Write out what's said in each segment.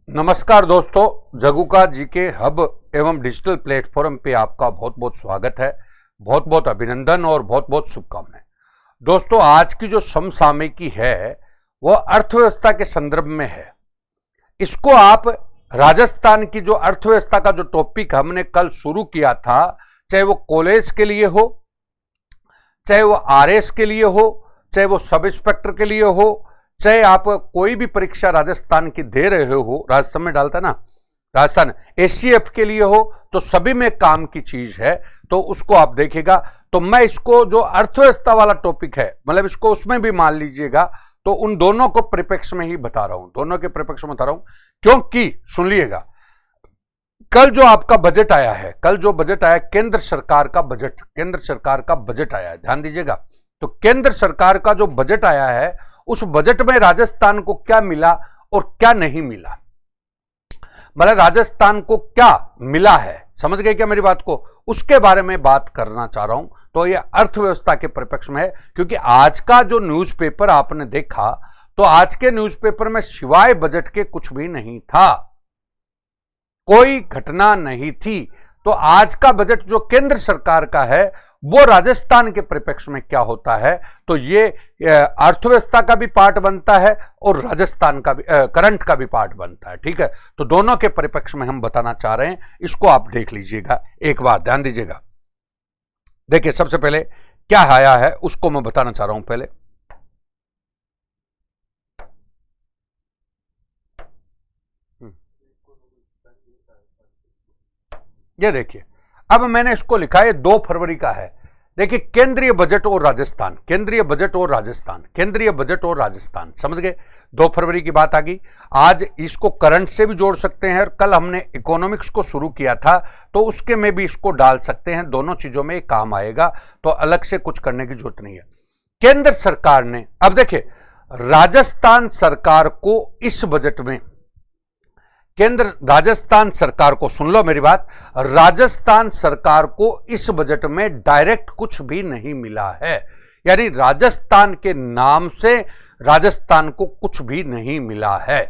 नमस्कार दोस्तों, जगुका GK hub एवं डिजिटल प्लेटफॉर्म पे आपका बहुत बहुत स्वागत है। बहुत बहुत अभिनंदन और बहुत बहुत शुभकामनाएं। दोस्तों, आज की जो समसामयिकी है वह अर्थव्यवस्था के संदर्भ में है। इसको आप राजस्थान की जो अर्थव्यवस्था का जो टॉपिक हमने कल शुरू किया था, चाहे वो कॉलेज के लिए हो, चाहे वो आरएस के लिए हो, चाहे वो सब इंस्पेक्टर के लिए हो, चाहे आप कोई भी परीक्षा राजस्थान की दे रहे हो, राजस्थान में डालता ना, राजस्थान एससीएफ के लिए हो, तो सभी में काम की चीज है। तो उसको आप देखेगा। तो मैं इसको जो अर्थव्यवस्था वाला टॉपिक है, मतलब इसको उसमें भी मान लीजिएगा। तो उन दोनों को परिप्रेक्ष्य में ही बता रहा हूं, दोनों के परिप्रेक्ष्य में बता रहा हूं, क्योंकि सुन लिएगा, कल जो आपका बजट आया है, कल जो बजट आया, केंद्र सरकार का बजट, केंद्र सरकार का बजट आया है, ध्यान दीजिएगा। तो केंद्र सरकार का जो बजट आया है, उस बजट में राजस्थान को क्या मिला और क्या नहीं मिला, मतलब राजस्थान को क्या मिला है, समझ गए क्या मेरी बात को? उसके बारे में बात करना चाह रहा हूं। तो यह अर्थव्यवस्था के परिप्रेक्ष्य में है, क्योंकि आज का जो न्यूज़पेपर आपने देखा, तो आज के न्यूज़पेपर में सिवाय बजट के कुछ भी नहीं था, कोई घटना नहीं थी। तो आज का बजट जो केंद्र सरकार का है, वो राजस्थान के परिप्रेक्ष्य में क्या होता है, तो ये अर्थव्यवस्था का भी पार्ट बनता है और राजस्थान का भी करंट का भी पार्ट बनता है। ठीक है, तो दोनों के परिप्रेक्ष्य में हम बताना चाह रहे हैं। इसको आप देख लीजिएगा, एक बार ध्यान दीजिएगा। देखिए, सबसे पहले क्या आया है उसको मैं बताना चाह रहा हूं। पहले ये देखिए, अब मैंने इसको लिखा है 2 फरवरी का है। देखिए, केंद्रीय बजट और राजस्थान, केंद्रीय बजट और राजस्थान, केंद्रीय बजट और राजस्थान, समझ गए? 2 फरवरी की बात आ गई। आज इसको करंट से भी जोड़ सकते हैं, और कल हमने इकोनॉमिक्स को शुरू किया था, तो उसके में भी इसको डाल सकते हैं। दोनों चीजों में काम आएगा, तो अलग से कुछ करने की जरूरत नहीं है। केंद्र सरकार ने, अब देखिए, राजस्थान सरकार को इस बजट में, केंद्र राजस्थान सरकार को, सुन लो मेरी बात, राजस्थान सरकार को इस बजट में डायरेक्ट कुछ भी नहीं मिला है। यानी राजस्थान के नाम से राजस्थान को कुछ भी नहीं मिला है।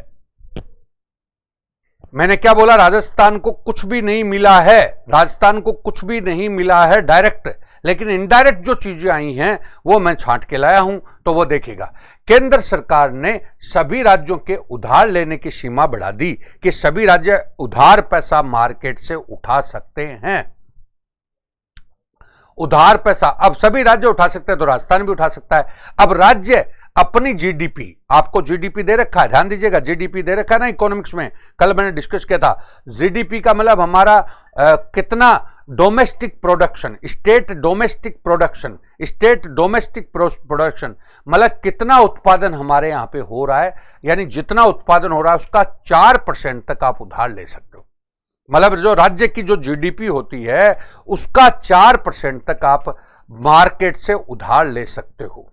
मैंने क्या बोला? राजस्थान को कुछ भी नहीं मिला है, राजस्थान को कुछ भी नहीं मिला है डायरेक्ट। लेकिन इनडायरेक्ट जो चीजें आई हैं वो मैं छांट के लाया हूं, तो वो देखिएगा। केंद्र सरकार ने सभी राज्यों के उधार लेने की सीमा बढ़ा दी कि सभी राज्य उधार पैसा मार्केट से उठा सकते हैं। उधार पैसा अब सभी राज्य उठा सकते हैं, तो राजस्थान भी उठा सकता है। अब राज्य अपनी जीडीपी, आपको जीडीपी दे रखा है, ध्यान दीजिएगा, जीडीपी दे रखा है ना इकोनॉमिक्स में, कल मैंने डिस्कस किया था। जीडीपी का मतलब हमारा कितना domestic production, state domestic production, state domestic production, मतलब कितना उत्पादन हमारे यहां पे हो रहा है। यानी जितना उत्पादन हो रहा है उसका 4% तक आप उधार ले सकते हो। मतलब जो राज्य की जो जीडीपी होती है उसका 4% तक आप मार्केट से उधार ले सकते हो,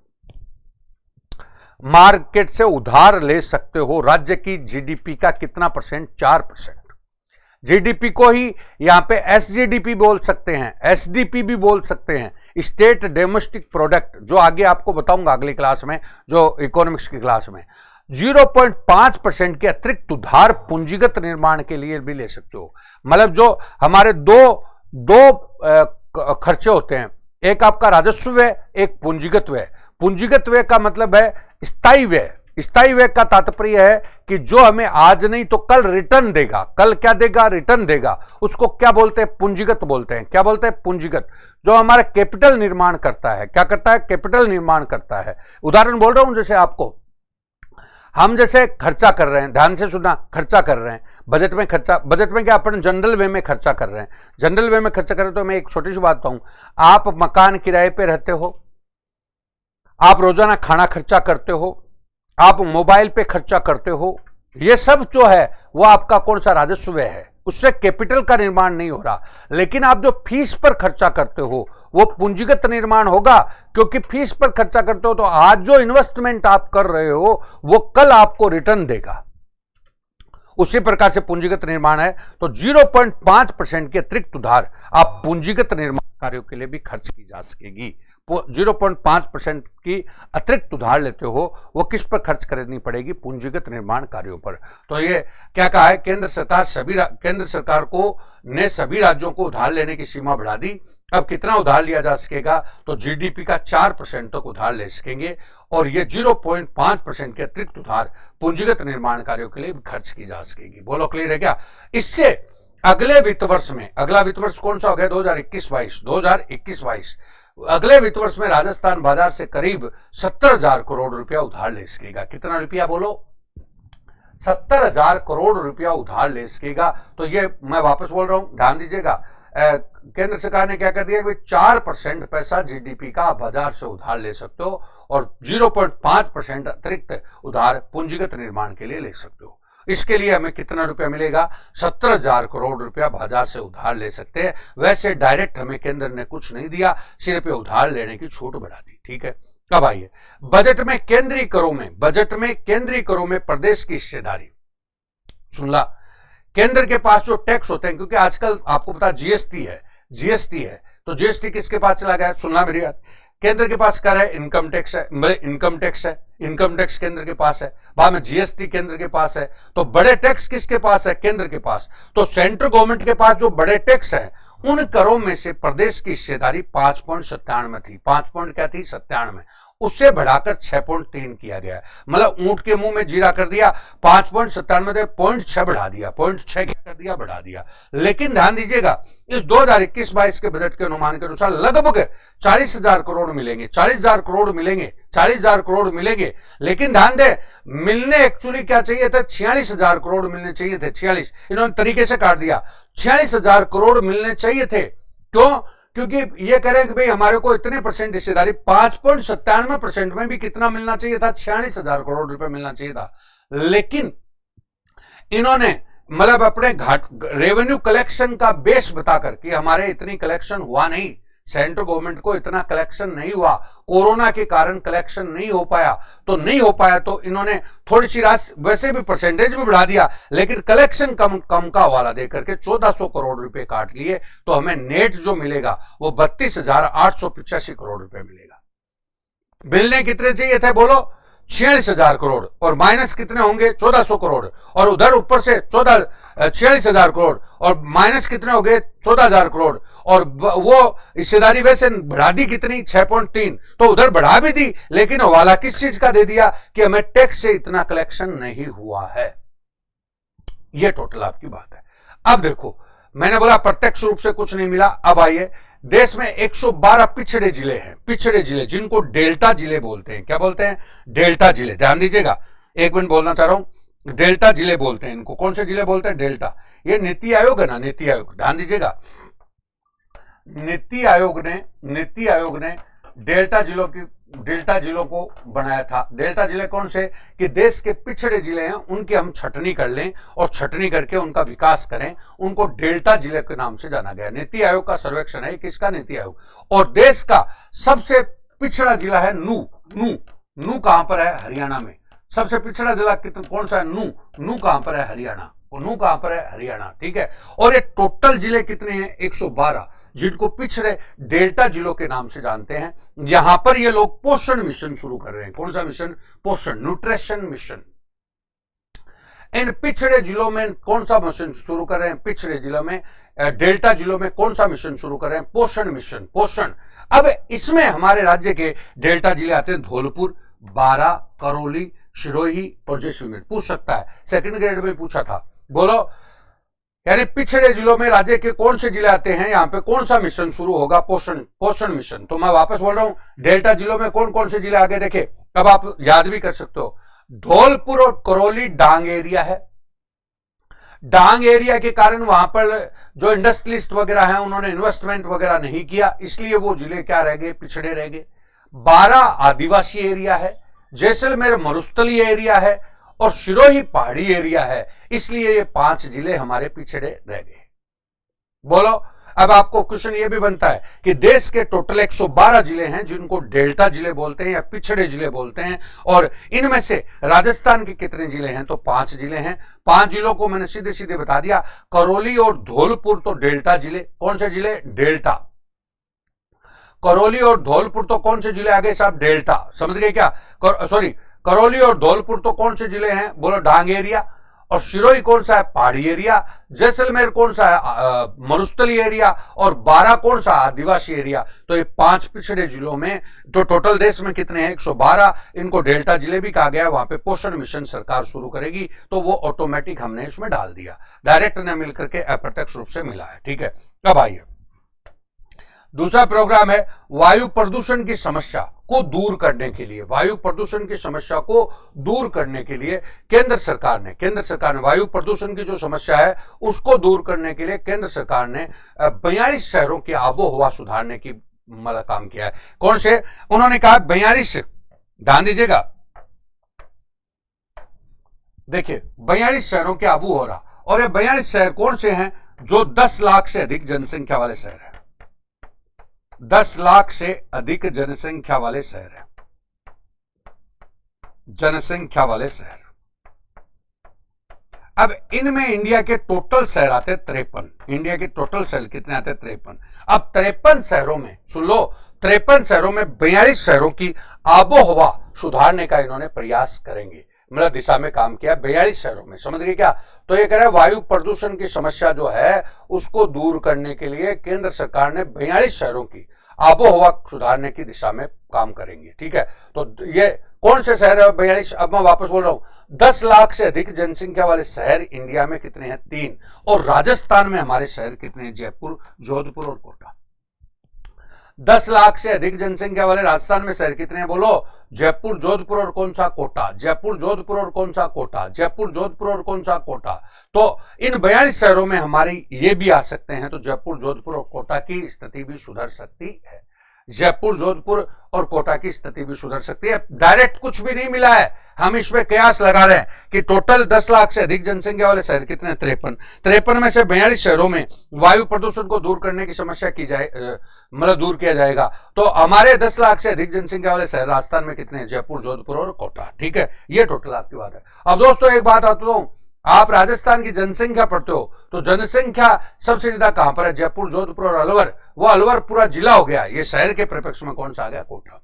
मार्केट से उधार ले सकते हो। राज्य की जीडीपी का कितना परसेंट? 4%। जीडीपी को ही यहां पे एसजीडीपी बोल सकते हैं, एसडीपी भी बोल सकते हैं, स्टेट डोमेस्टिक प्रोडक्ट, जो आगे आपको बताऊंगा अगली क्लास में, जो इकोनॉमिक्स की क्लास में। 0.5% के अतिरिक्त उधार पूंजीगत निर्माण के लिए भी ले सकते हो। मतलब जो हमारे दो खर्चे होते हैं, एक आपका राजस्व व्यय, एक पूंजीगत व्यय। पूंजीगत व्यय का मतलब है स्थायी व्यय। स्थायी व्यय का तात्पर्य है कि जो हमें आज नहीं तो कल रिटर्न देगा। कल क्या देगा? रिटर्न देगा। उसको क्या बोलते हैं? पूंजीगत बोलते हैं। क्या बोलते हैं? पूंजीगत। जो हमारा कैपिटल निर्माण करता है, क्या करता है? कैपिटल निर्माण करता है। उदाहरण बोल रहा हूं, जैसे आपको, हम जैसे खर्चा कर रहे हैं, ध्यान से सुनना, खर्चा कर रहे हैं बजट में, खर्चा बजट में क्या अपन जनरल वे में खर्चा कर रहे हैं, जनरल वे में खर्चा कर रहे हैं। तो मैं एक छोटी सी बात बताऊं, आप मकान किराए पे रहते हो, आप रोजाना खाना खर्चा करते हो, आप मोबाइल पे खर्चा करते हो, ये सब जो है वो आपका कौन सा राजस्व व्यय है, उससे कैपिटल का निर्माण नहीं हो रहा। लेकिन आप जो फीस पर खर्चा करते हो वो पूंजीगत निर्माण होगा, क्योंकि फीस पर खर्चा करते हो तो आज जो इन्वेस्टमेंट आप कर रहे हो वो कल आपको रिटर्न देगा। उसी प्रकार से पूंजीगत निर्माण है। तो 0.5% के अतिरिक्त उधार आप पूंजीगत निर्माण कार्यों के लिए भी खर्च की जा सकेगी। 0.5% की अतिरिक्त उधार लेते हो वो किस पर खर्च करनी पड़ेगी? पूंजीगत निर्माण कार्यों पर। तो ये क्या कहा है केंद्र सरकार को ने सभी राज्यों को उधार लेने की सीमा बढ़ा दी। अब कितना उधार लिया जा सकेगा? तो जीडीपी का 4% तक उधार ले सकेंगे और ये 0.5% के अतिरिक्त उधार पूंजीगत निर्माण कार्यों के लिए खर्च की जा सकेगी। बोलो क्लियर है क्या? इससे अगले वित्त वर्ष में, अगला वित्त वर्ष कौन सा हो गया? 2021-22 अगले वित्त वर्ष में राजस्थान बाजार से करीब 70,000 करोड़ रुपया उधार ले सकेगा। कितना रुपया? बोलो 70,000 करोड़ रुपया उधार ले सकेगा। तो ये मैं वापस बोल रहा हूं, ध्यान दीजिएगा। केंद्र सरकार ने क्या कर दिया कि 4% पैसा जीडीपी का बाजार से उधार ले सकते हो और 0.5% अतिरिक्त उधार पूंजीगत निर्माण के लिए ले सकते हो। इसके लिए हमें कितना रुपया मिलेगा? 70,000 करोड़ रुपया बाजार से उधार ले सकते हैं। वैसे डायरेक्ट हमें केंद्र ने कुछ नहीं दिया, सिर्फ उधार लेने की छूट बढ़ा दी। ठीक है, अब आइए बजट में केंद्रीय करों में प्रदेश की हिस्सेदारी। सुन ला, केंद्र के पास जो टैक्स होते हैं, क्योंकि आजकल आपको पता जीएसटी है, तो जीएसटी किसके पास चला गया? सुनना मेरी बात, केंद्र के पास कर है इनकम टैक्स है, इनकम टैक्स केंद्र के पास है, बाद में जीएसटी केंद्र के पास है। तो बड़े टैक्स किसके पास है? केंद्र के पास। तो सेंट्रल गवर्नमेंट के पास जो बड़े टैक्स है उन करों में से प्रदेश की हिस्सेदारी 5.97 थी। 5.97, उससे बढ़ाकर 6.3 किया गया। मतलब ऊंट के मुंह में जीरा कर दिया, 5.97 0.6 बढ़ा दिया, 0.6 क्या कर दिया? बढ़ा दिया। लेकिन ध्यान दीजिएगा, इस 2021-22 के बजट के अनुमान के अनुसार लगभग 40,000 करोड़ मिलेंगे, 40,000 करोड़ मिलेंगे। लेकिन ध्यान दे, मिलने एक्चुअली क्या चाहिए था? 46,000 करोड़ मिलने चाहिए थे। 46 इन्होंने तरीके से काट दिया। 46,000 करोड़ मिलने चाहिए थे। क्यों? क्योंकि ये कह रहे हैं कि भाई हमारे को इतने परसेंट हिस्सेदारी, 5.97% में भी कितना मिलना चाहिए था? 46,000 करोड़ रुपए मिलना चाहिए था। लेकिन इन्होंने मतलब अपने रेवेन्यू कलेक्शन का बेस बताकर कि हमारे इतनी कलेक्शन हुआ नहीं, सेंट्रल गवर्नमेंट को इतना कलेक्शन नहीं हुआ, कोरोना के कारण कलेक्शन नहीं हो पाया, तो इन्होंने थोड़ी सी राशि, वैसे भी परसेंटेज भी बढ़ा दिया, लेकिन कलेक्शन कम का हवाला देकर के 1400 करोड़ रुपए काट लिए। तो हमें नेट जो मिलेगा वो 32,885 करोड़ रुपए मिलेगा। मिलने कितने चाहिए थे? बोलो 46,000 करोड़, और माइनस कितने होंगे? 1400 करोड़, और उधर ऊपर से 46,000 करोड़ और माइनस कितने हो गए? 14,000 करोड़, और वो हिस्सेदारी वैसे बढ़ा दी कितनी? 6.3। तो उधर बढ़ा भी दी, लेकिन हवाला किस चीज का दे दिया? कि हमें टैक्स से इतना कलेक्शन नहीं हुआ है। ये टोटल आपकी बात है। अब देखो, मैंने बोला प्रत्यक्ष रूप से कुछ नहीं मिला। अब आइए, देश में 112 पिछड़े जिले जिनको डेल्टा जिले बोलते हैं। क्या बोलते हैं? डेल्टा जिले। ध्यान दीजिएगा, एक मिनट बोलना चाह रहा हूं। डेल्टा जिले बोलते हैं इनको। कौन से जिले बोलते हैं? डेल्टा। ये नीति आयोग है ना, नीति आयोग, ध्यान दीजिएगा, नीति आयोग ने डेल्टा जिलों को बनाया था। डेल्टा जिले कौन से? कि देश के पिछड़े जिले हैं, उनकी हम छटनी कर लें और छटनी करके उनका विकास करें, उनको डेल्टा जिले के नाम से जाना गया। नीति आयोग का सर्वेक्षण है, किसका? नीति आयोग। और देश का सबसे पिछड़ा जिला है नू कहां पर है? हरियाणा में। सबसे पिछड़ा जिला कौन सा है? नू कहां पर है? हरियाणा। नू कहां पर है? हरियाणा। ठीक है। और ये टोटल जिले कितने हैं? 112, जिनको पिछड़े डेल्टा जिलों के नाम से जानते हैं। यहां पर ये लोग पोषण मिशन शुरू कर रहे हैं। कौन सा मिशन? पोषण, न्यूट्रिशन मिशन। इन पिछड़े जिलों में कौन सा मिशन शुरू कर रहे हैं? पिछड़े जिलों में, डेल्टा जिलों में कौन सा मिशन शुरू कर रहे हैं? पोषण मिशन, पोषण। अब इसमें हमारे राज्य के डेल्टा जिले आते हैं: धौलपुर, बारां, करौली, सिरोही और जैसलमेर। पूछ सकता है, सेकंड ग्रेड में पूछा था। बोलो, यानी पिछड़े जिलों में राज्य के कौन से जिले आते हैं? यहां पे कौन सा मिशन शुरू होगा? पोषण मिशन। तो मैं वापस बोल रहा हूं, डेल्टा जिलों में कौन कौन से जिले आगे देखे, अब आप याद भी कर सकते हो। धौलपुर और करौली डांग एरिया है। डांग एरिया के कारण वहां पर जो इंडस्ट्रियलिस्ट वगैरह हैं उन्होंने इन्वेस्टमेंट वगैरह नहीं किया, इसलिए वो जिले क्या रह गए? पिछड़े रह गए। बारां आदिवासी एरिया है, जैसलमेर मरुस्थलीय एरिया है और सिरोही पहाड़ी एरिया है, इसलिए ये 5 जिले हमारे पिछड़े रह गए। बोलो, अब आपको क्वेश्चन ये भी बनता है कि देश के टोटल 112 जिले हैं जिनको डेल्टा जिले बोलते हैं या पिछड़े जिले बोलते हैं, और इनमें से राजस्थान के कितने जिले हैं? तो 5 जिले हैं। 5 जिलों को मैंने सीधे सीधे बता दिया। करौली और धौलपुर तो डेल्टा जिले। कौन से जिले? डेल्टा। करौली और धौलपुर तो कौन से जिले आ गए साहब? डेल्टा। समझ गए क्या? सॉरी, करौली और धौलपुर तो कौन से जिले हैं? बोलो डांग एरिया। और सिरोही कौन सा है? पहाड़ी एरिया। जैसलमेर कौन सा है? मरुस्थली एरिया। और बारां कौन सा? आदिवासी एरिया। तो ये 5 पिछड़े जिलों में, तो टोटल देश में कितने हैं? 112। इनको डेल्टा जिले भी कहा गया है। वहां पे पोषण मिशन सरकार शुरू करेगी, तो वो ऑटोमेटिक हमने इसमें डाल दिया, डायरेक्ट ने मिलकर के अप्रत्यक्ष रूप से मिला है। ठीक है, अब आइए दूसरा प्रोग्राम है वायु प्रदूषण की समस्या को दूर करने के लिए। वायु प्रदूषण की समस्या को दूर करने के लिए केंद्र सरकार ने वायु प्रदूषण की जो समस्या है उसको दूर करने के लिए केंद्र सरकार ने 42 शहरों की आबोहवा सुधारने की मतलब काम किया है। कौन से? उन्होंने कहा 42, ध्यान दीजिएगा, देखिए 42 शहरों की आबोहवा, और ये 42 शहर कौन से हैं? जो 10 लाख से अधिक जनसंख्या वाले शहर हैं। 10 लाख से अधिक जनसंख्या वाले शहर हैं। जनसंख्या वाले शहर। अब इनमें इंडिया के टोटल शहर आते 53। इंडिया के टोटल शहर कितने आते? 53। अब 53 शहरों में, सुन लो, 53 शहरों में 42 शहरों की आबोहवा सुधारने का इन्होंने प्रयास करेंगे, मतलब दिशा में काम किया 42 शहरों में। समझ गए क्या? तो ये कह रहा है वायु प्रदूषण की समस्या जो है उसको दूर करने के लिए केंद्र सरकार ने 42 शहरों की आबोहवा सुधारने की दिशा में काम करेंगे। ठीक है, तो ये कौन से शहर है 42? अब मैं वापस बोल रहा हूं, 10 लाख से अधिक जनसंख्या वाले शहर इंडिया में कितने हैं? 3। और राजस्थान में हमारे शहर कितने हैं? जयपुर, जोधपुर और कोटा। 10 लाख से अधिक जनसंख्या वाले राजस्थान में शहर कितने हैं? बोलो, जयपुर, जोधपुर और कौन सा? कोटा। जयपुर, जोधपुर और कौन सा? कोटा। जयपुर, जोधपुर और कौन सा? कोटा। तो इन 42 शहरों में हमारे ये भी आ सकते हैं, तो जयपुर, जोधपुर और कोटा की स्थिति भी सुधर सकती है। जयपुर, जोधपुर और कोटा की स्थिति भी सुधर सकती है। डायरेक्ट कुछ भी नहीं मिला है, हम इसमें कयास लगा रहे हैं कि टोटल 10 लाख से अधिक जनसंख्या वाले शहर कितने? 53। 53 में से 42 शहरों में वायु प्रदूषण को दूर करने की समस्या की जाए, मतलब दूर किया जाएगा। तो हमारे 10 लाख से अधिक जनसंख्या वाले शहर राजस्थान में कितने हैं? जयपुर, जोधपुर और कोटा। ठीक है, ये टोटल आपकी बात है। अब दोस्तों एक बात आता हूं, आप राजस्थान की जनसंख्या पढ़ते हो तो जनसंख्या सबसे ज्यादा कहां पर है? जयपुर, जोधपुर और अलवर। वो अलवर पूरा जिला हो गया, ये शहर के परिप्रेक्ष्य में कौन सा आ गया? कोटा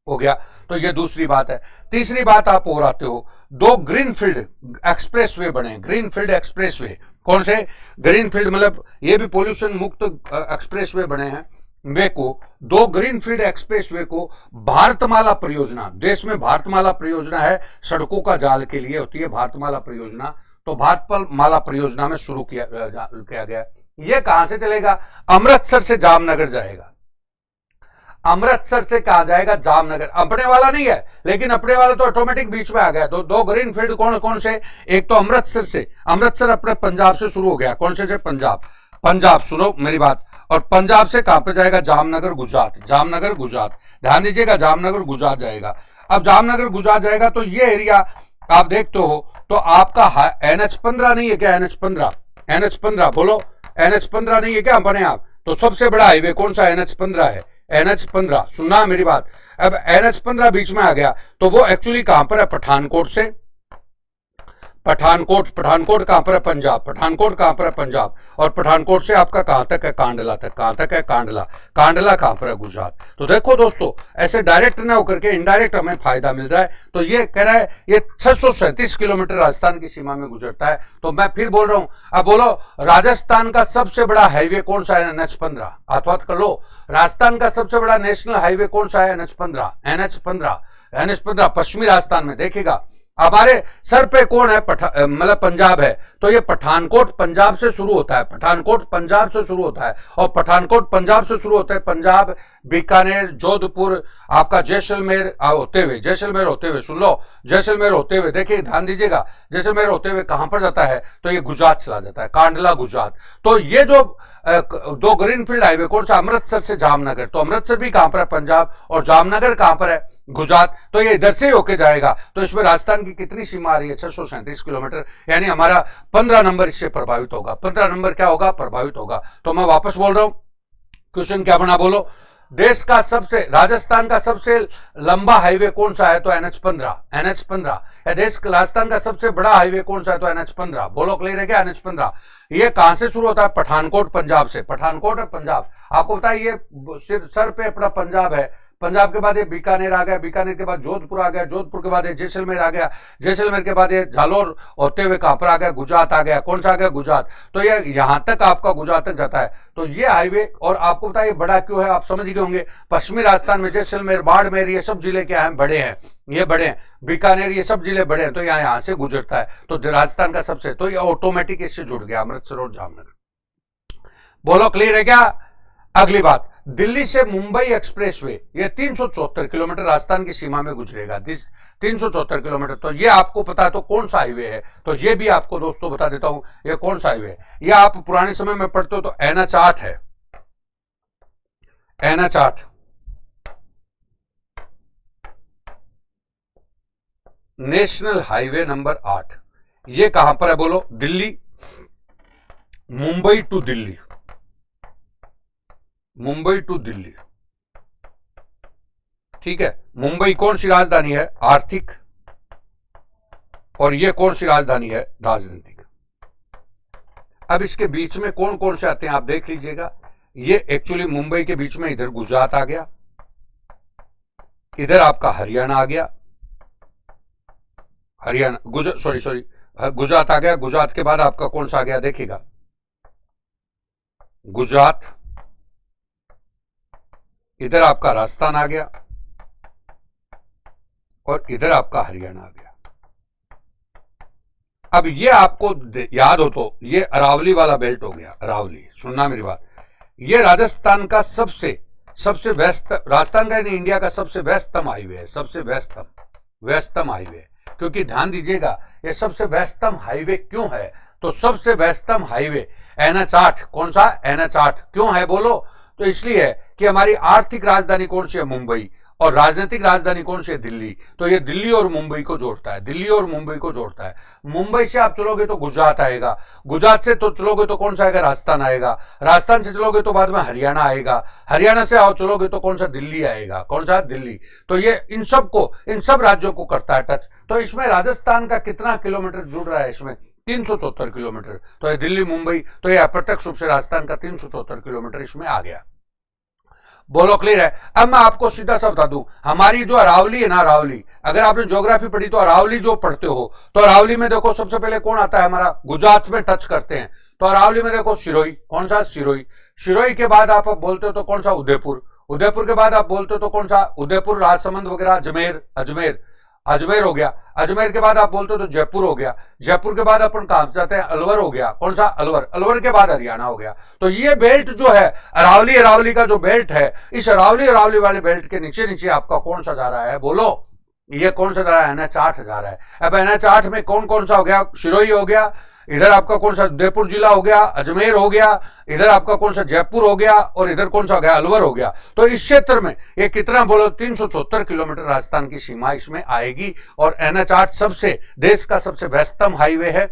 हो गया। तो ये दूसरी बात है। तीसरी बात आप और आते हो, 2 ग्रीनफील्ड एक्सप्रेसवे बने। ग्रीनफील्ड एक्सप्रेसवे कौन से? ग्रीनफील्ड मतलब ये भी पोल्यूशन मुक्त एक्सप्रेसवे बने हैं। वे को 2 ग्रीनफील्ड एक्सप्रेसवे को भारतमाला परियोजना, देश में भारतमाला परियोजना है, सड़कों का जाल के लिए होती है भारतमाला परियोजना, तो भारतमाला परियोजना में शुरू किया गया। ये कहां से चलेगा? अमृतसर से जामनगर जाएगा। अमृतसर से कहा जाएगा? जामनगर। अपने वाला नहीं है, लेकिन अपने वाला तो ऑटोमेटिक बीच में आ गया। तो 2 ग्रीनफील्ड कौन कौन से? एक तो अमृतसर से, अमृतसर अपने पंजाब से शुरू हो गया। कौन से? पंजाब। पंजाब, सुनो मेरी बात। और पंजाब से कहां पर जाएगा? जामनगर, गुजरात। जामनगर, गुजरात, ध्यान दीजिएगा, जामनगर, गुजरात जाएगा। अब जामनगर, गुजरात जाएगा तो ये एरिया आप देखते हो तो आपका NH15 नहीं है क्या? NH15 बोलो, NH15 नहीं है क्या बने आप? तो सबसे बड़ा हाईवे कौन सा? NH15 है। NH15, सुनना मेरी बात। अब NH15 बीच में आ गया तो वो एक्चुअली कहां पर है? पठानकोट से। पठानकोट कहां पर है? पंजाब। पठानकोट कहां पर है? पंजाब। और पठानकोट से आपका कहां तक है? कांडला तक। कहां तक है? कांडला। कांडला कहां पर है? गुजरात। तो देखो दोस्तों, ऐसे डायरेक्ट ना होकर के इनडायरेक्ट हमें फायदा मिल रहा है। तो ये कह रहा है ये 637 किलोमीटर राजस्थान की सीमा में गुजरता है। तो मैं फिर बोल रहा हूं, अब बोलो राजस्थान का सबसे बड़ा हाईवे कौन सा है? NH15। हाथ कर लो, राजस्थान का सबसे बड़ा नेशनल हाईवे कौन सा है? NH15 पश्चिमी राजस्थान में। देखिएगा हमारे सर पे कौन है? मतलब पंजाब है। तो ये पठानकोट पंजाब से शुरू होता है। पठानकोट पंजाब से शुरू होता है, और पठानकोट पंजाब से शुरू होता है। पंजाब, बीकानेर, जोधपुर, आपका जैसलमेर होते हुए, सुन लो, जैसलमेर होते हुए, देखिए ध्यान दीजिएगा, जैसलमेर होते हुए कहां पर जाता है? तो ये गुजरात चला जाता है, कांडला, गुजरात। तो ये जो 2 ग्रीनफील्ड हाईवे कौन सा? अमृतसर से जामनगर। तो अमृतसर भी कहां पर है? पंजाब। और जामनगर कहां पर है? गुजरात। तो ये इधर से होके जाएगा। तो इसमें राजस्थान की कितनी सीमा आ रही है? 637 किलोमीटर, यानी हमारा 15 नंबर इससे प्रभावित होगा। 15 नंबर क्या होगा? प्रभावित होगा। तो मैं वापस बोल रहा हूं, क्वेश्चन क्या बना? बोलो, देश का सबसे, राजस्थान का सबसे लंबा हाईवे कौन सा है? तो NH15। NH15 या देश राजस्थान का सबसे बड़ा हाईवे कौन सा है? तो NH15। बोलो क्लियर है क्या? NH15। ये कहां से शुरू होता है? पठानकोट, पंजाब से। पठानकोट है पंजाब। आपको पता है ये सर पे अपना पंजाब है। पंजाब के बाद ये बीकानेर आ गया, बीकानेर के बाद जोधपुर आ गया, जोधपुर के बाद ये जैसलमेर आ गया, जैसलमेर के बाद ये जालोर होते हुए कहां पर आ गया? गुजरात आ गया। कौन सा आ गया? गुजरात। तो ये यहां तक आपका गुजरात तक जाता है। तो ये हाईवे, और आपको पता है ये बड़ा क्यों है? आप समझ गए होंगे। पश्चिमी राजस्थान में जैसलमेर, बाड़मेर, ये सब जिले क्या है? बड़े हैं। ये बड़े हैं। बीकानेर, ये सब जिले बड़े हैं। तो यहां से गुजरता है। तो राजस्थान का सबसे, तो ये ऑटोमेटिक इससे जुड़ गया, अमृतसर और जामनगर। बोलो क्लियर है क्या? अगली बात, दिल्ली से मुंबई एक्सप्रेसवे, ये 374 किलोमीटर राजस्थान की सीमा में गुजरेगा। 374 किलोमीटर। तो ये आपको पता है तो कौन सा हाईवे है? तो ये भी आपको दोस्तों बता देता हूं, ये कौन सा हाईवे है। ये आप पुराने समय में पढ़ते हो तो NH8 है। NH8 national highway number 8। ये कहां पर है? बोलो। Delhi, Mumbai to Delhi, Mumbai to Delhi. ठीक है। मुंबई कौन सी राजधानी है? आर्थिक। और ये कौन सी राजधानी है? राजनीतिक। अब इसके बीच में कौन कौन से आते हैं आप देख लीजिएगा। ये एक्चुअली मुंबई के बीच में इधर गुजरात आ गया, इधर आपका हरियाणा आ गया, हरियाणा गुजरात आ गया। गुजरात के बाद आपका कौन सा आ गया? देखिएगा, गुजरात, इधर आपका राजस्थान आ गया, और इधर आपका हरियाणा आ गया। अब ये आपको याद हो तो ये अरावली वाला बेल्ट हो गया। अरावली, सुनना मेरी बात। ये राजस्थान का सबसे व्यस्त, राजस्थान का नहीं, इंडिया का सबसे व्यस्तम हाईवे है। सबसे व्यस्तम हाईवे। क्योंकि ध्यान दीजिएगा, ये सबसे व्यस्तम हाईवे क्यों है? तो सबसे व्यस्तम हाईवे NH8। कौन सा? NH8 क्यों है बोलो? तो इसलिए है कि हमारी आर्थिक राजधानी कौन सी है? मुंबई। और राजनीतिक राजधानी कौन सी है? दिल्ली। तो ये दिल्ली और मुंबई को जोड़ता है। दिल्ली और मुंबई को जोड़ता है। मुंबई से आप चलोगे तो गुजरात आएगा, गुजरात से तो चलोगे तो कौन सा आएगा? राजस्थान आएगा, राजस्थान से चलोगे तो बाद में हरियाणा आएगा, हरियाणा से आओ चलोगे तो कौन सा? दिल्ली आएगा। कौन सा? दिल्ली। तो ये इन सब राज्यों को करता है टच। तो इसमें राजस्थान का कितना किलोमीटर जुड़ रहा है? इसमें 374 किलोमीटर। तो ये दिल्ली मुंबई, तो ये अप्रत्यक्ष रूप से राजस्थान का 374 किलोमीटर इसमें आ गया। बोलो क्लियर है? अब मैं आपको सीधा सा बता दूं, हमारी जो अरावली है ना, अरावली, अगर आपने ज्योग्राफी पढ़ी तो अरावली जो पढ़ते हो तो अरावली में देखो सबसे पहले कौन आता है? हमारा गुजरात में टच करते हैं। तो अरावली में देखो सिरोही। कौन सा? सिरोही। सिरोही के बाद आप बोलते हो तो कौन सा? उदयपुर। उदयपुर के बाद आप बोलते हो तो कौन सा? उदयपुर, राजसमंद वगैरह, अजमेर हो गया। अजमेर के बाद आप बोलते हो तो जयपुर हो गया। जयपुर के बाद अपन कहां जाते हैं? अलवर हो गया। कौन सा? अलवर। अलवर के बाद हरियाणा हो गया। तो ये बेल्ट जो है अरावली का जो बेल्ट है, इस अरावली वाले बेल्ट के नीचे नीचे आपका कौन सा जा रहा है? बोलो। ये कौन सा जा रहा है? NH8 जा रहा है। अब NH8 में कौन कौन सा हो गया? सिरोही हो गया, इधर आपका कौन सा? उदयपुर जिला हो गया, अजमेर हो गया, इधर आपका कौन सा? जयपुर हो गया, और इधर कौन सा हो गया? अलवर हो गया। तो इस क्षेत्र में ये कितना बोलो? 374 किलोमीटर राजस्थान की सीमा इसमें आएगी। और NH8 देश का सबसे व्यस्तम हाईवे है।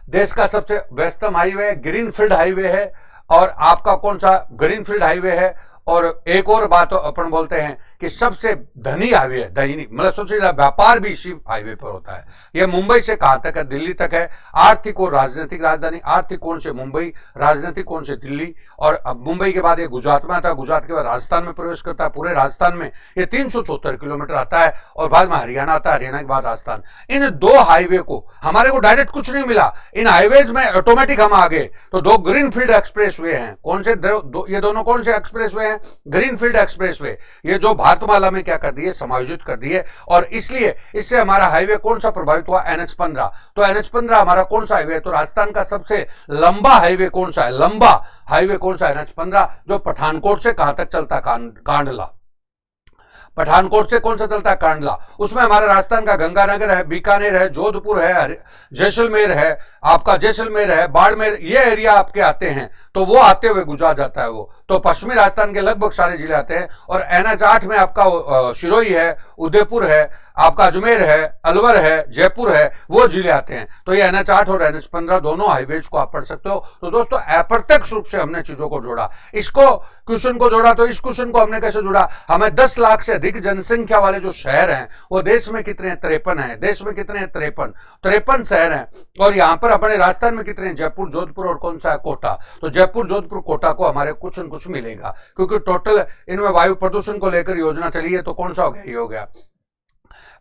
देश का सबसे व्यस्तम हाईवे है, ग्रीनफील्ड हाईवे है। और आपका कौन सा? ग्रीनफील्ड हाईवे है। और एक और बात अपन बोलते हैं कि सबसे धनी हाईवे है, धनी मतलब सबसे ज्यादा व्यापार भी इसी हाईवे पर होता है। यह मुंबई से कहां तक है? दिल्ली तक है। आर्थिक और राजनीतिक राजधानी, आर्थिक कौन से? मुंबई, राजनीतिक कौन से? दिल्ली। और अब मुंबई के बाद ये गुजरात में आता है, गुजरात के बाद राजस्थान में प्रवेश करता है। पूरे राजस्थान में ये 374 किलोमीटर आता है, और बाद में हरियाणा आता है, हरियाणा के बाद राजस्थान। इन दो हाईवे को हमारे को डायरेक्ट कुछ नहीं मिला, इन हाईवेज में ऑटोमेटिक हम आ गए। तो दो ग्रीनफील्ड एक्सप्रेसवे हैं। कौन से? ये दोनों कौन से एक्सप्रेसवे हैं? Greenfield expressway. ये जो भारतमाला में क्या कर दिए? समायोजित कर दिए। और इसलिए इससे हमारा हाईवे कौन सा प्रभावित हुआ? NH15। तो NH15 हमारा कौन सा हाईवे है? तो राजस्थान का सबसे लंबा हाईवे कौन सा है? लंबा हाईवे कौन सा? NH15, जो पठानकोट से कहां तक चलता? कांडला। पठानकोट से कौन सा चलता है? कांडला। उसमें हमारा राजस्थान का गंगानगर है, बीकानेर है, जोधपुर है, जैसलमेर है, आपका जैसलमेर है, बाड़मेर, ये एरिया आपके आते हैं। तो वो आते हुए गुजरात जाता है। वो तो पश्चिमी राजस्थान के लगभग सारे जिले आते हैं। और NH8 में आपका सिरोही है, उदयपुर है, आपका अजमेर है, अलवर है, जयपुर है, वो जिले आते हैं। तो ये NH8 और NH15 दोनों हाईवेज को आप पढ़ सकते हो। तो दोस्तों अप्रत्यक्ष रूप से हमने चीजों को जोड़ा, इसको क्वेश्चन को जोड़ा। तो इस क्वेश्चन को हमने कैसे जोड़ा, हमें 10 लाख से अधिक जनसंख्या वाले जो शहर हैं वो देश में कितने हैं, 53 है। देश में कितने हैं, 53 शहर हैं। और यहां पर अपने राजस्थान में कितने हैं, जयपुर, जोधपुर और कौन सा है, कोटा। तो जयपुर, जोधपुर, कोटा को हमारे कुछ न कुछ मिलेगा, क्योंकि टोटल इनमें वायु प्रदूषण को लेकर योजना चली है। तो कौन सा हो गया, ये हो गया।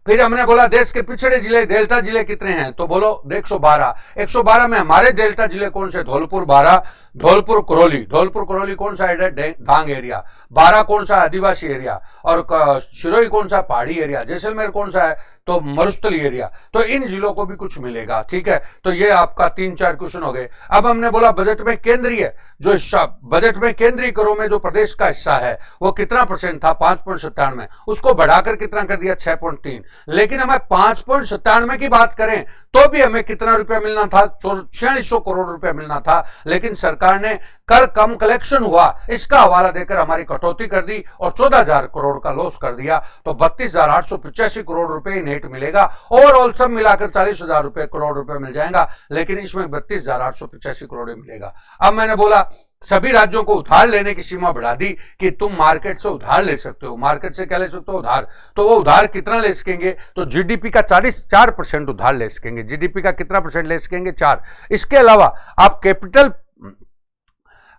फिर हमने बोला देश के पिछड़े जिले, डेल्टा जिले कितने हैं, तो बोलो 112। 112 में हमारे डेल्टा जिले कौन से, धौलपुर 12, धौलपुर करौली। धौलपुर करौली कौन सा है, डांग एरिया। 12 कौन सा है, आदिवासी एरिया। और सिरोही कौन सा, पहाड़ी एरिया। जैसलमेर कौन सा है, तो मरुस्थली एरिया। तो इन जिलों को भी कुछ मिलेगा, ठीक है। तो ये आपका 3-4 क्वेश्चन हो गए। अब हमने बोला बजट में केंद्रीय जो हिस्सा, बजट में केंद्रीय करों में जो प्रदेश का हिस्सा है वो कितना % था, 5.97, उसको बढ़ाकर कितना कर दिया, 6.3। लेकिन हमें 5.97 की बात करें तो भी हमें कितना रुपया मिलना था, 4600 करोड़ रुपया मिलना था। लेकिन सरकार ने कर कम कलेक्शन हुआ इसका हवाला देकर हमारी कटौती कर दी और 14,000 करोड़ का लॉस कर दिया। तो 32,885 करोड़ रुपए नेट मिलेगा। ओवरऑल सब मिलाकर 40,000 करोड़ रुपए मिल जाएगा, लेकिन इसमें 32,885 करोड़ मिलेगा। अब मैंने बोला सभी राज्यों को उधार लेने की सीमा बढ़ा दी कि तुम मार्केट से उधार ले सकते हो। मार्केट से क्या ले सकते हो, उधार। तो वो उधार कितना ले सकेंगे, तो जीडीपी का 4% उधार ले सकेंगे। जीडीपी का कितना % ले सकेंगे, 4। इसके अलावा आप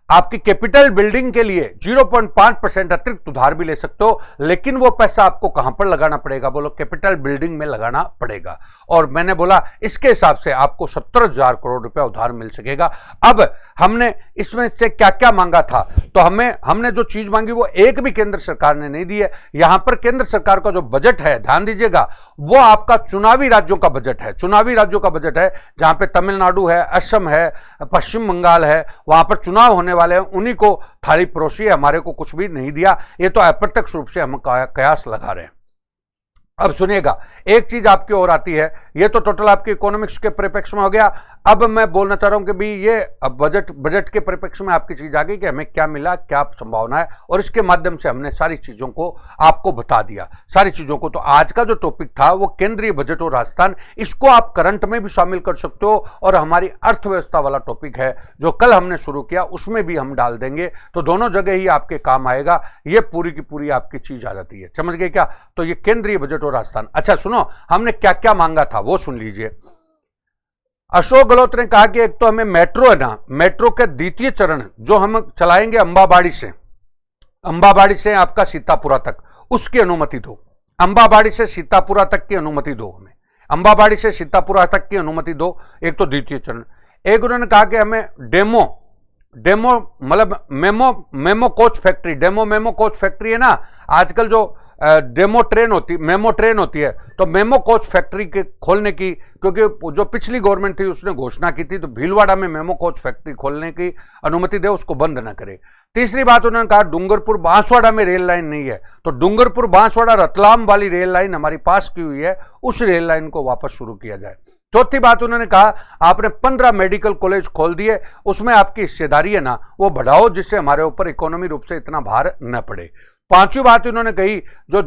आपकी कैपिटल बिल्डिंग के लिए 0.5% अतिरिक्त उधार भी ले सकते हो। लेकिन वो पैसा आपको कहां पर लगाना पड़ेगा, बोलो कैपिटल बिल्डिंग में लगाना पड़ेगा। और मैंने बोला इसके हिसाब से आपको 70,000 करोड़ रुपया उधार मिल सकेगा। अब हमने इसमें से क्या क्या मांगा था, तो हमने जो चीज मांगी वो एक भी केंद्र सरकार ने नहीं दी है। यहां पर केंद्र सरकार का जो बजट है, ध्यान दीजिएगा, वो आपका चुनावी राज्यों का बजट है। चुनावी राज्यों का बजट है, जहां पे तमिलनाडु है, असम है, पश्चिम बंगाल है, वहां पर चुनाव होने वाले हैं, उन्हीं को थाली परोसी है, हमारे को कुछ भी नहीं दिया। ये तो अप्रत्यक्ष रूप से हम कयास लगा रहे हैं। अब सुनिएगा, एक चीज आपकी और आती है, ये तो टोटल आपके इकोनॉमिक्स के परिप्रेक्ष्य में हो गया। अब मैं बोलना चाह रहा हूं कि भी ये अब बजट के परिप्रेक्ष्य में आपकी चीज आ गई कि हमें क्या मिला, क्या संभावना है, और इसके माध्यम से हमने सारी चीजों को आपको बता दिया, सारी चीजों को। तो आज का जो टॉपिक था वो केंद्रीय बजट और राजस्थान, इसको आप करंट में भी शामिल कर सकते हो, और हमारी अर्थव्यवस्था वाला टॉपिक है जो कल हमने शुरू किया उसमें भी हम डाल देंगे। तो दोनों जगह ही आपके काम आएगा। ये पूरी की पूरी आपकी चीज आ जाती है, समझ गए क्या। तो ये केंद्रीय बजट और राजस्थान। अच्छा सुनो, हमने क्या क्या मांगा था वो सुन लीजिए। अशोक गहलोत ने कहा कि एक तो हमें मेट्रो है ना, मेट्रो के द्वितीय चरण जो हम चलाएंगे अंबाबाड़ी से आपका सीतापुरा तक, उसकी अनुमति दो। अंबाबाड़ी से सीतापुरा तक की अनुमति दो, हमें अंबाबाड़ी से सीतापुरा तक की अनुमति दो, एक तो द्वितीय चरण। एक उन्होंने कहा कि हमें डेमो मतलब memo coach factory, memo coach factory है ना, आजकल जो मेमो ट्रेन होती है, तो मेमो कोच फैक्ट्री के खोलने की, क्योंकि जो पिछली गवर्नमेंट थी उसने घोषणा की थी, तो भीलवाड़ा में मेमो कोच फैक्ट्री खोलने की अनुमति दे, उसको बंद न करे। तीसरी बात उन्होंने कहा डूंगरपुर बांसवाड़ा में रेल लाइन नहीं है, तो डूंगरपुर बांसवाड़ा रतलाम वाली रेल लाइन हमारी पास की हुई है, उस रेल लाइन को वापस शुरू किया जाए। चौथी बात उन्होंने कहा आपने 15 मेडिकल कॉलेज खोल दिए, उसमें आपकी हिस्सेदारी है ना वो बढ़ाओ, जिससे हमारे ऊपर इकोनॉमी रूप से इतना भार न पड़े। पांचवी बात उन्होंने कही जो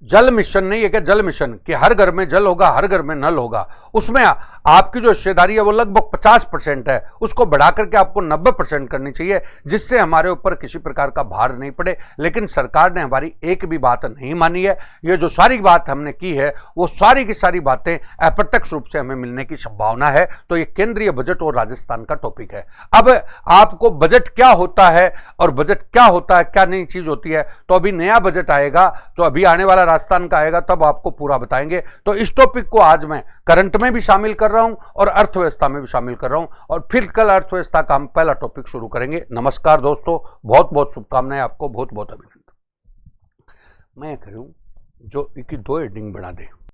जल मिशन नहीं है, क्या जल मिशन कि हर घर में जल होगा, हर घर में नल होगा, उसमें आपकी जो हिस्सेदारी है वो लगभग 50% है, उसको बढ़ा करके आपको 90% करनी चाहिए, जिससे हमारे ऊपर किसी प्रकार का भार नहीं पड़े। लेकिन सरकार ने हमारी एक भी बात नहीं मानी है। ये जो सारी बात हमने की है वो सारी की सारी बातें अप्रत्यक्ष रूप से हमें मिलने की संभावना है। तो ये केंद्रीय बजट और राजस्थान का टॉपिक है। अब आपको बजट क्या होता है और बजट क्या होता है, क्या नई चीज होती है, तो अभी नया बजट आएगा, तो अभी आने वाला राजस्थान का आएगा, तब आपको पूरा बताएंगे। तो इस टॉपिक को आज मैं करंट में भी शामिल कर रहा हूं और अर्थव्यवस्था में भी शामिल कर रहा हूं, और फिर कल अर्थव्यवस्था का हम पहला टॉपिक शुरू करेंगे। नमस्कार दोस्तों, बहुत बहुत शुभकामनाएं, आपको बहुत बहुत अभिनंदन। मैं कह रहा हूं जो इनकी 2 हेडिंग बना दे।